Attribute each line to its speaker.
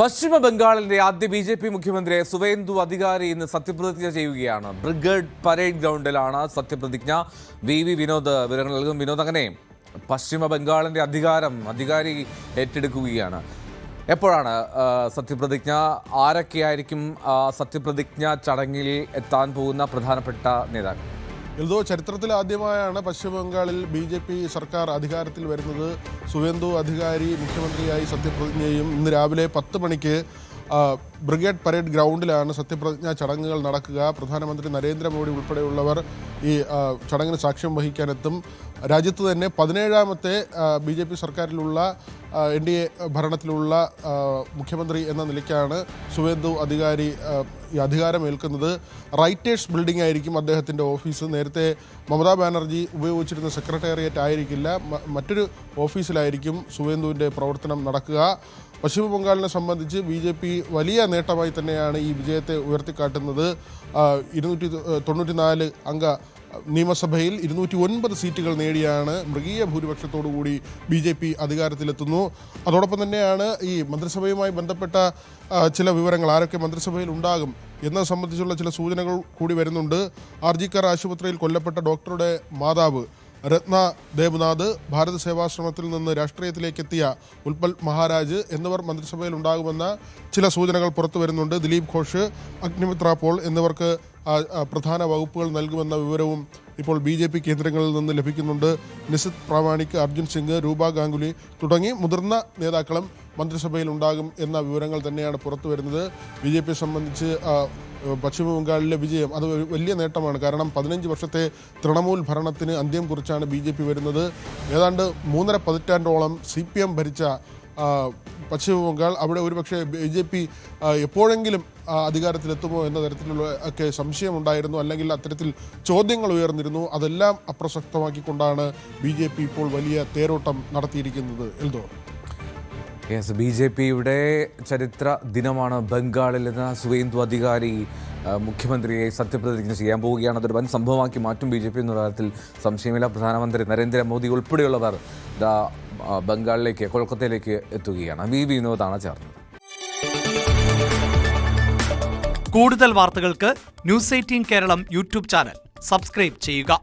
Speaker 1: പശ്ചിമ ബംഗാളിന്റെ ആദ്യ ബി.ജെ.പി. മുഖ്യമന്ത്രി സുവേന്ദു അധികാരി ഇന്ന് സത്യപ്രതിജ്ഞ ചെയ്യുകയാണ്. ബ്രിഗേഡ് പരേഡ് ഗ്രൗണ്ടിലാണ് സത്യപ്രതിജ്ഞ. വി വിനോദ് വിവരങ്ങൾ നൽകും. വിനോദ്, അങ്ങനെ പശ്ചിമ ബംഗാളിന്റെ അധികാരി ഏറ്റെടുക്കുകയാണ്. എപ്പോഴാണ് സത്യപ്രതിജ്ഞ? ആരൊക്കെയായിരിക്കും സത്യപ്രതിജ്ഞ ചടങ്ങിൽ എത്താൻ പോകുന്ന പ്രധാനപ്പെട്ട നേതാക്കൾ?
Speaker 2: എൽദോ, ചരിത്രത്തിൽ ആദ്യമായാണ് പശ്ചിമ ബംഗാളിൽ ബി.ജെ.പി. സർക്കാർ അധികാരത്തിൽ വരുന്നത്. സുവേന്ദു അധികാരി മുഖ്യമന്ത്രിയായി സത്യപ്രതിജ്ഞ ചെയ്യും. ഇന്ന് രാവിലെ 10 മണിക്ക് ബ്രിഗേഡ് പരേഡ് ഗ്രൗണ്ടിലാണ് സത്യപ്രതിജ്ഞാ ചടങ്ങുകൾ നടക്കുക. പ്രധാനമന്ത്രി നരേന്ദ്രമോദി ഉൾപ്പെടെയുള്ളവർ ഈ ചടങ്ങിന് സാക്ഷ്യം വഹിക്കാനെത്തും. രാജ്യത്ത് തന്നെ 17ാമത്തെ ബി.ജെ.പി. സർക്കാരിലുള്ള NDA ഭരണത്തിലുള്ള മുഖ്യമന്ത്രി എന്ന നിലയ്ക്കാണ് സുവേന്ദു അധികാരി ഈ അധികാരമേൽക്കുന്നത്. റൈറ്റേഴ്സ് ബിൽഡിംഗ് ആയിരിക്കും അദ്ദേഹത്തിൻ്റെ ഓഫീസ്. നേരത്തെ മമതാ ബാനർജി ഉപയോഗിച്ചിരുന്ന സെക്രട്ടേറിയറ്റ് ആയിരിക്കില്ല, മറ്റൊരു ഓഫീസിലായിരിക്കും സുവേന്ദുവിൻ്റെ പ്രവർത്തനം നടക്കുക. പശ്ചിമ ബംഗാളിനെ സംബന്ധിച്ച് ബി.ജെ.പി. വലിയ നേട്ടമായി തന്നെയാണ് ഈ വിജയത്തെ ഉയർത്തിക്കാട്ടുന്നത്. 294 അംഗ നിയമസഭയിൽ 209 സീറ്റുകൾ നേടിയാണ് മൃഗീയ ഭൂരിപക്ഷത്തോടുകൂടി ബി.ജെ.പി. അധികാരത്തിലെത്തുന്നു. അതോടൊപ്പം തന്നെയാണ് ഈ മന്ത്രിസഭയുമായി ബന്ധപ്പെട്ട ചില വിവരങ്ങൾ, ആരൊക്കെ മന്ത്രിസഭയിൽ ഉണ്ടാകും എന്നത് സംബന്ധിച്ചുള്ള ചില സൂചനകൾ കൂടി വരുന്നുണ്ട്. RG-കർ ആശുപത്രിയിൽ കൊല്ലപ്പെട്ട ഡോക്ടറുടെ മാതാവ് രത്ന ദേബ്നാഥ്, ഭാരത സേവാശ്രമത്തിൽ നിന്ന് രാഷ്ട്രീയത്തിലേക്കെത്തിയ ഉൽപ്പൽ മഹാരാജ് എന്നിവർ മന്ത്രിസഭയിൽ ഉണ്ടാകുമെന്ന ചില സൂചനകൾ പുറത്തു വരുന്നുണ്ട്. ദിലീപ് ഘോഷ്, അഗ്നിമിത്ര പോൾ എന്നിവർക്ക് പ്രധാന വകുപ്പുകൾ നൽകുമെന്ന വിവരവും ഇപ്പോൾ ബി.ജെ.പി. കേന്ദ്രങ്ങളിൽ നിന്ന് ലഭിക്കുന്നുണ്ട്. നിസിത് പ്രാമാണിക്, അർജുൻ സിംഗ്, രൂപ ഗാംഗുലി തുടങ്ങി മുതിർന്ന നേതാക്കളും മന്ത്രിസഭയിൽ ഉണ്ടാകും എന്ന വിവരങ്ങൾ തന്നെയാണ് പുറത്തു വരുന്നത്. ബി.ജെ.പിയെ സംബന്ധിച്ച് പശ്ചിമ ബംഗാളിലെ വിജയം അത് വലിയ നേട്ടമാണ്. കാരണം 15 വർഷത്തെ തൃണമൂൽ ഭരണത്തിന് അന്ത്യം കുറിച്ചാണ് ബി.ജെ.പി. വരുന്നത്. ഏതാണ്ട് 3.5 പതിറ്റാണ്ടോളം CPM ഭരിച്ച പശ്ചിമ ബംഗാൾ, അവിടെ ഒരുപക്ഷെ ബി.ജെ.പി. എപ്പോഴെങ്കിലും അധികാരത്തിലെത്തുമോ എന്ന തരത്തിലുള്ള ഒക്കെ സംശയമുണ്ടായിരുന്നു, അല്ലെങ്കിൽ അത്തരത്തിൽ ചോദ്യങ്ങൾ ഉയർന്നിരുന്നു. അതെല്ലാം അപ്രസക്തമാക്കിക്കൊണ്ടാണ് ബി.ജെ.പി. ഇപ്പോൾ വലിയ തേരോട്ടം നടത്തിയിരിക്കുന്നത്. എൽദോ,
Speaker 1: ബി.ജെ.പിയുടെ ചരിത്ര ദിനമാണ് ബംഗാളിൽ നിന്ന്. സുവേന്ദു അധികാരി മുഖ്യമന്ത്രിയെ സത്യപ്രതിജ്ഞ ചെയ്യാൻ പോവുകയാണ്. അതൊരു വൻ സംഭവമാക്കി മാറ്റും ബി.ജെ.പി. എന്ന കാര്യത്തിൽ സംശയമില്ല. പ്രധാനമന്ത്രി നരേന്ദ്രമോദി ഉൾപ്പെടെയുള്ളവർ ബംഗാളിലേക്ക്, കൊൽക്കത്തയിലേക്ക് എത്തുകയാണ്. വി വിനോദാണ് ചേർന്നത്.
Speaker 3: കൂടുതൽ വാർത്തകൾക്ക് News 18 Keralam YouTube channel subscribe ചെയ്യുക.